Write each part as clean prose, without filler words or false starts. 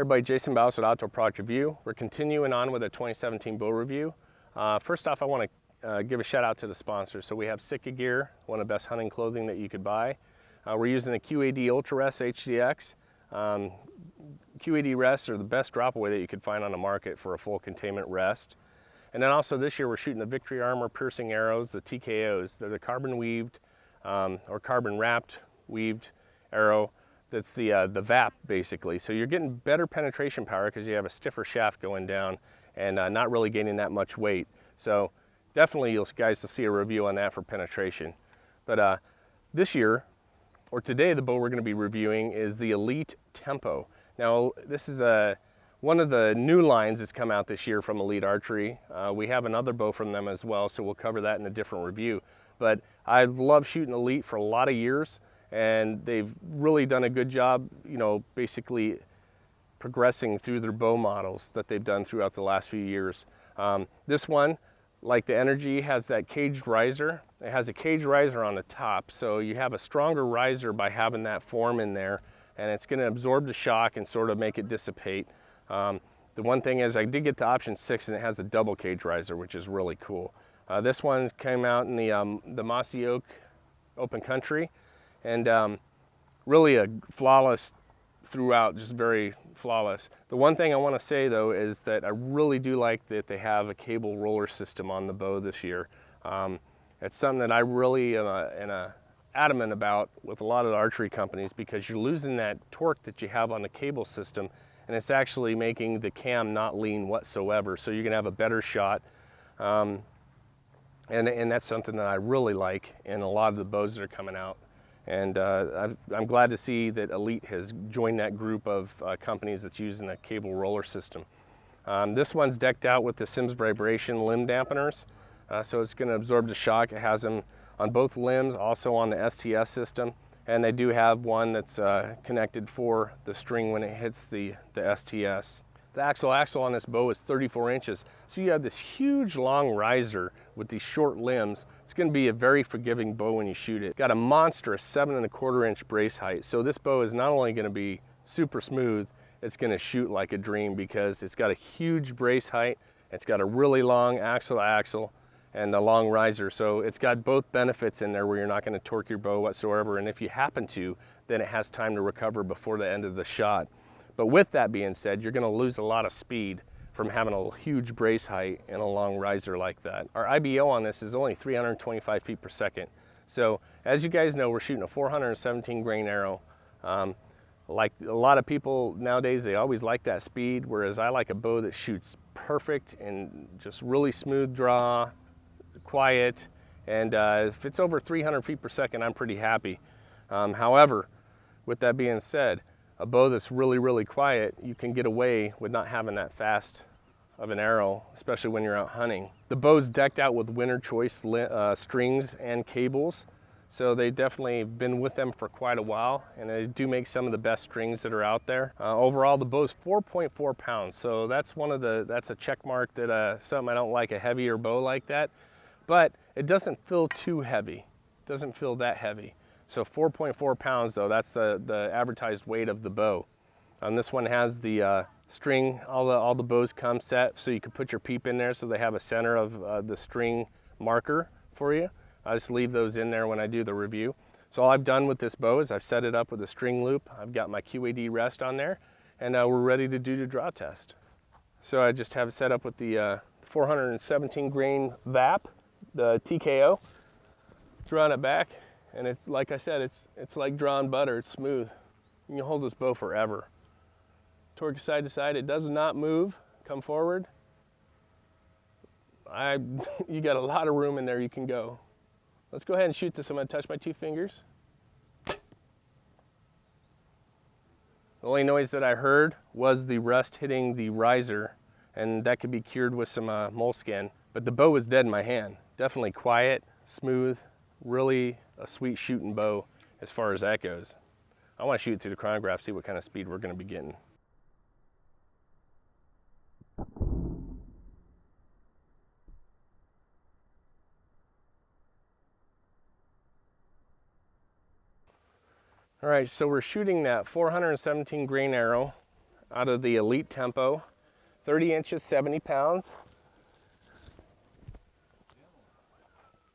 Everybody, Jason Bowles with Outdoor Product Review. We're continuing on with a 2017 bow review. First off, I want to give a shout out to the sponsors. So we have Sitka Gear, one of the best hunting clothing that you could buy. We're using the QAD Ultra Rest HDX. QAD rests are the best drop away that you could find on the market for a full containment rest. And then also this year we're shooting the Victory Armor piercing arrows, the TKOs. They're the carbon weaved or carbon wrapped weaved arrow. That's the VAP basically. So you're getting better penetration power because you have a stiffer shaft going down and not really gaining that much weight. So definitely you guys will see a review on that for penetration. But this year, or today, the bow we're going to be reviewing is the Elite Tempo. Now this is one of the new lines that's come out this year from Elite Archery. We have another bow from them as well, so we'll cover that in a different review. But I've loved shooting Elite for a lot of years, and they've really done a good job, you know, basically progressing through their bow models that they've done throughout the last few years. This one, like the Energy, has that caged riser. It has a cage riser on the top, so you have a stronger riser by having that form in there, and it's going to absorb the shock and sort of make it dissipate. The one thing is I did get the option 6, and it has a double cage riser, which is really cool. This one came out in the Mossy Oak Open Country, and really a flawless throughout, just very flawless. The one thing I want to say though is that I really do like that they have a cable roller system on the bow this year. It's something that I really am adamant about with a lot of the archery companies, because you're losing that torque that you have on the cable system, and it's actually making the cam not lean whatsoever, so you're gonna have a better shot. And that's something that I really like in a lot of the bows that are coming out. And I'm glad to see that Elite has joined that group of companies that's using a cable roller system. This one's decked out with the Sims Vibration limb dampeners, so it's going to absorb the shock. It has them on both limbs, also on the STS system, and they do have one that's connected for the string when it hits the STS. The axle on this bow is 34 inches, so you have this huge long riser with these short limbs. It's going to be a very forgiving bow when you shoot it. It's got a monstrous 7¼ inch brace height, so this bow is not only going to be super smooth, it's going to shoot like a dream because it's got a huge brace height, it's got a really long axle to axle, and a long riser, so it's got both benefits in there where you're not going to torque your bow whatsoever, and if you happen to, then it has time to recover before the end of the shot. But with that being said, you're going to lose a lot of speed from having a huge brace height and a long riser like that. Our IBO on this is only 325 feet per second. So as you guys know, we're shooting a 417 grain arrow. Like a lot of people nowadays, they always like that speed, whereas I like a bow that shoots perfect and just really smooth draw, quiet, and if it's over 300 feet per second, I'm pretty happy. However, with that being said, a bow that's really quiet, you can get away with not having that fast of an arrow, especially when you're out hunting. The bow's decked out with winner choice strings and cables, so they definitely been with them for quite a while, and they do make some of the best strings that are out there. Overall, the bow's 4.4 pounds, so that's that's a check mark that something I don't like, a heavier bow like that, but it doesn't feel too heavy. It doesn't feel that heavy. So 4.4 pounds though, that's the advertised weight of the bow. This one has the string, all the bows come set, so you can put your peep in there, so they have a center of the string marker for you. I just leave those in there when I do the review. So all I've done with this bow is I've set it up with a string loop. I've got my QAD rest on there, and we're ready to do the draw test. So I just have it set up with the 417 grain VAP, the TKO. Drawing it back. And it's like I said, it's like drawing butter. It's smooth. You can hold this bow forever. Torque side to side. It does not move. Come forward. You got a lot of room in there you can go. Let's go ahead and shoot this. I'm going to touch my 2 fingers. The only noise that I heard was the rust hitting the riser, and that could be cured with some moleskin. But the bow was dead in my hand. Definitely quiet, smooth, really a sweet shooting bow as far as that goes. I want to shoot it through the chronograph, see what kind of speed we're going to be getting. All right, so we're shooting that 417 grain arrow out of the Elite Tempo, 30 inches, 70 pounds.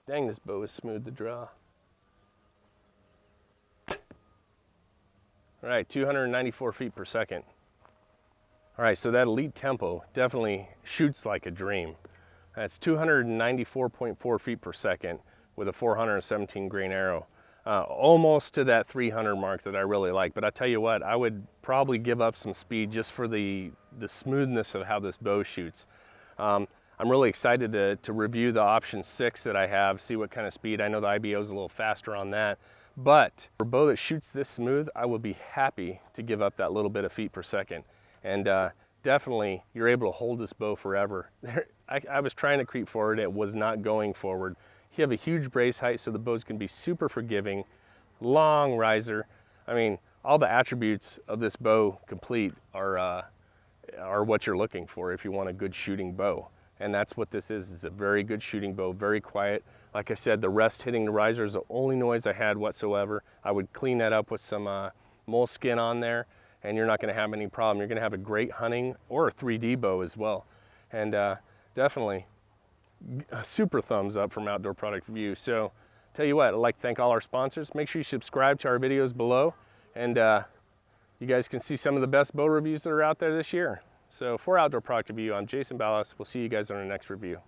Dang, this bow is smooth to draw. All right, 294 feet per second. All right, so that Elite Tempo definitely shoots like a dream. That's 294.4 feet per second with a 417 grain arrow. Almost to that 300 mark that I really like, but I tell you what, I would probably give up some speed just for the smoothness of how this bow shoots. I'm really excited to review the option 6 that I have, see what kind of speed. I know the IBO is a little faster on that, but for a bow that shoots this smooth, I will be happy to give up that little bit of feet per second. And definitely, you're able to hold this bow forever. I was trying to creep forward, it was not going forward. You have a huge brace height, so the bow's can be super forgiving, long riser. I mean, all the attributes of this bow complete are what you're looking for if you want a good shooting bow. And that's what this is. It's a very good shooting bow, very quiet. Like I said, the rest hitting the riser is the only noise I had whatsoever. I would clean that up with some moleskin on there, and you're not gonna have any problem. You're gonna have a great hunting or a 3D bow as well. And definitely a super thumbs up from Outdoor Product Review. So tell you what, I'd like to thank all our sponsors. Make sure you subscribe to our videos below, and you guys can see some of the best bow reviews that are out there this year. So for Outdoor Product Review, I'm Jason Ballas. We'll see you guys on our next review.